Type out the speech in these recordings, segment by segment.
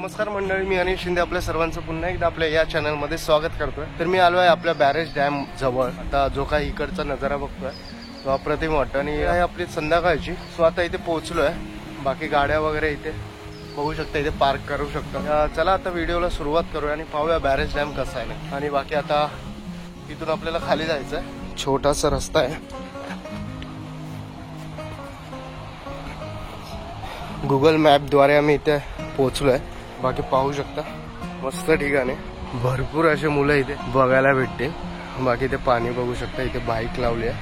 नमस्कार मंडळी, मी अनिल शिंदे आपल्या सर्वांचं पुन्हा एकदा आपल्या या चॅनलमध्ये स्वागत करतोय। तर मी आलो आहे आपल्या बॅरेज डॅम जवळ। आता जो काही इकडचा नजारा बघतोय तो अप्रतिम वाटतो आणि आहे आपली संध्याकाळची। सो आता इथे पोहोचलोय, बाकी गाड्या वगैरे इथे बघू शकता, इथे पार्क करू शकता। चला आता व्हिडिओला सुरुवात करूया आणि पाहूया बॅरेज डॅम कसा आहे। आणि बाकी आता इथून आपल्याला खाली जायचंय, छोटासा रस्ता आहे। गुगल मॅप द्वारे आम्ही इथे पोहोचलोय। बाकी पाहू शकता मस्त ठिकाणी, भरपूर असे मुलं इथे बघायला भेटतील। बाकी इथे पाणी बघू शकता, इथे बाईक लावली आहे,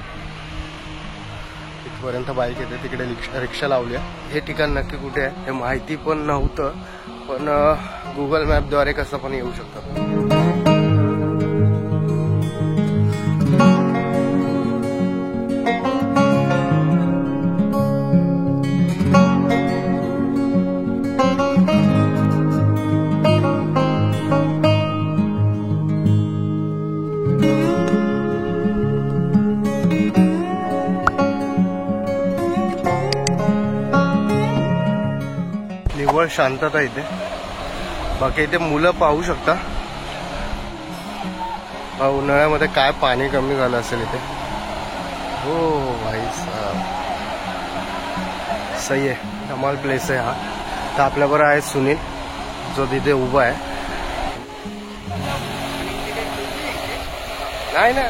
इथपर्यंत बाईक येते, तिकडे रिक्षा लावली आहे। हे ठिकाण नक्की कुठे आहे हे माहिती पण नव्हतं, पण गुगल मॅप द्वारे कसं पण येऊ शकतं। निव्वळ शांतता इथे। बाकी इथे मुलं पाहू शकता, उन्हाळ्यामध्ये काय पाणी कमी झालं असेल इथे। हो भाई साहब, सही आहे, धमाल प्लेस आहे हा। तर आपल्याबरोबर आहे सुनील, जो तिथे उभा आहे। नाही ना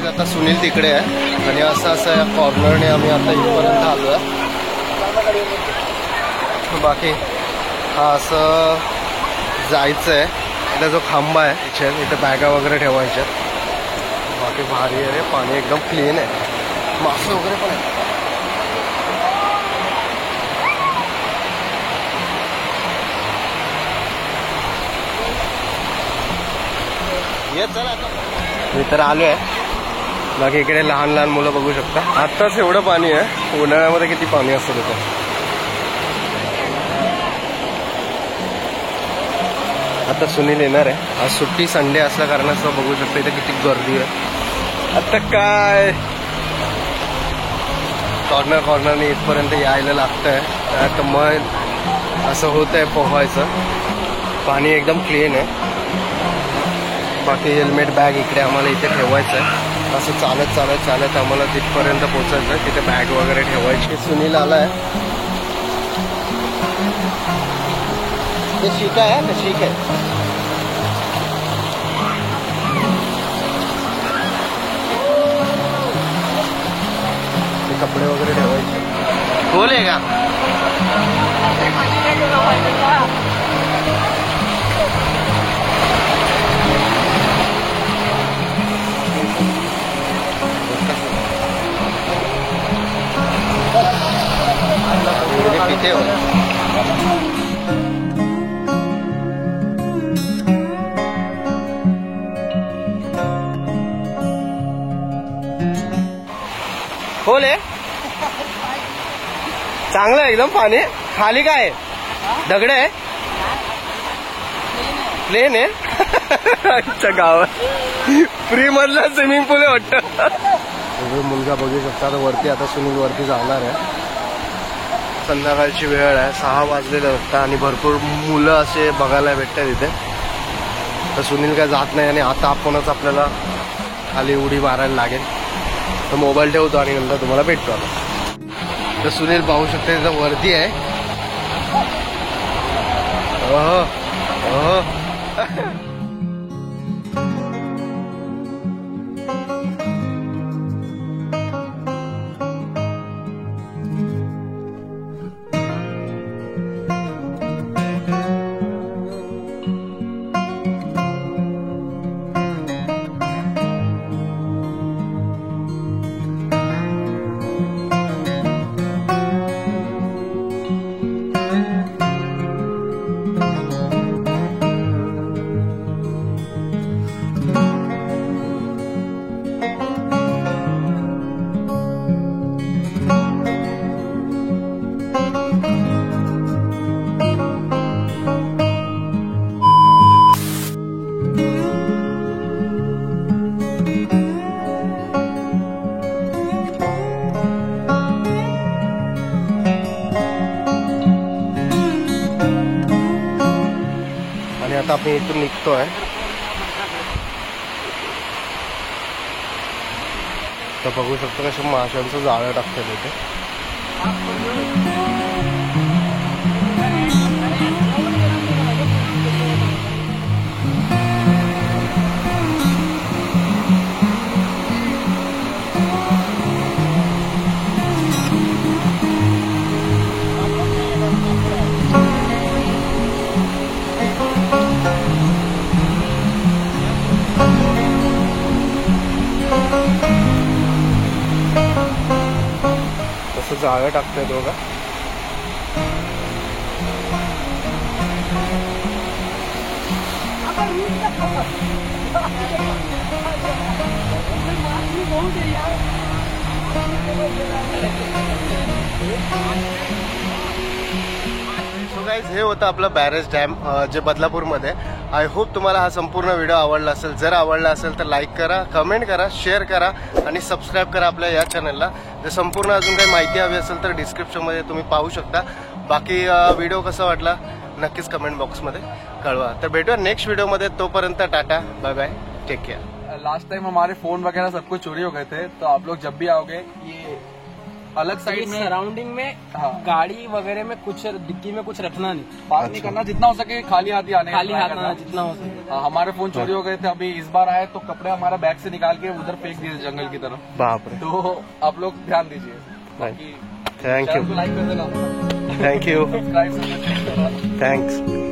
आता सुनील तिकडे आहे आणि असं या कॉर्नरने आम्ही आता इथपर्यंत आलोय। बाकी हा असं जायचंय, इथं जो खांबा आहे इथे बॅगा वगैरे ठेवायच्या। बाकी भारी आहे रे, पाणी एकदम क्लीन आहे, मासे वगैरे पण आहे। ये चला मी तर आलो आहे। बाकी इकडे लहान लहान मुलं बघू शकता। आत्ताच एवढं पाणी आहे, उन्हाळ्यामध्ये किती पाणी असतं तिथे। आता सुनील येणार आहे, आज सुट्टी संडे असल्या कारणाचं बघू शकता इथे किती गर्दी आहे। आता काय कॉर्नरने इथपर्यंत यायला लागतंय, आता मग असं होत आहे पोहायचं। पाणी एकदम क्लीन आहे। बाकी हेल्मेट बॅग इकडे आम्हाला इथे ठेवायचं आहे। असं चालत चालत चालत आम्हाला तिथपर्यंत पोहोचायचं, तिथे बॅग वगैरे ठेवायची। सुनील आलाय, ते शीक आहे ना, शीक आहे। ते कपडे वगैरे ठेवायचे। बोलेगा पीते हो। खोल आहे, चांगलं आहे एकदम पाणी. खाली काय आहे? दगड आहे, प्लेन आहे. अच्छा गावात फ्री मधला स्विमिंग पूल आहे वाटतं. मुलगा बघू शकता. आता वरती, आता सुनील वरती जाणार आहे. संध्याकाळची वेळ आहे, 6 वाजलेलं वाटतं आणि भरपूर मुलं असे बघायला भेटतात इथे. तर सुनील काय जात नाही आणि आता आपणच आपल्याला खाली उडी मारायला लागेल. तर मोबाईल ठेवतो आणि नंतर तुम्हाला भेटतो आता. तर सुनील पाहू शकता तिथं वरती आहे. आता आपण इथून निघतोय. तर बघू शकतो कसं माशांचं जाळं टाकतात इथे. जाळं टाकतोय दोघा. सो गाईज, हे होतं आपलं बॅरेज डॅम जे बदलापूरमध्ये. आय होप तुम्हाला हा संपूर्ण व्हिडिओ आवडला असेल. जर आवडला असेल तर लाईक करा, कमेंट करा, शेअर करा आणि सबस्क्राईब करा आपल्या या चॅनलला. जर संपूर्ण अजून काही माहिती हवी असेल तर डिस्क्रिप्शनमध्ये तुम्ही पाहू शकता. बाकी व्हिडिओ कसा वाटला नक्कीच कमेंट बॉक्समध्ये कळवा. तर भेटूया नेक्स्ट व्हिडिओमध्ये. तोपर्यंत tata, bye bye, take care. Last time हमारे फोन वगैरह सब कुछ चोरी हो गए थे, तो आप लोग जब भी आओगे ये अलग साइड में सराउंडिंग में गाड़ी वगैरह में कुछ डिक्की में कुछ रखना नहीं, पास नहीं करना. जितना हो सके खाली हाथ ही आने का खाली try हाथ करना. आना जितना हो सके. हमारे फोन चोरी हो गए थे. अभी इस बार आए तो कपड़े हमारा बैग से निकाल के उधर फेंक दिए जंगल की तरफ. बाप रे. तो आप लोग ध्यान दीजिए. बाकी थैंक यू, लाइक कर देना, थैंक यू, सब्सक्राइब थैंक्स.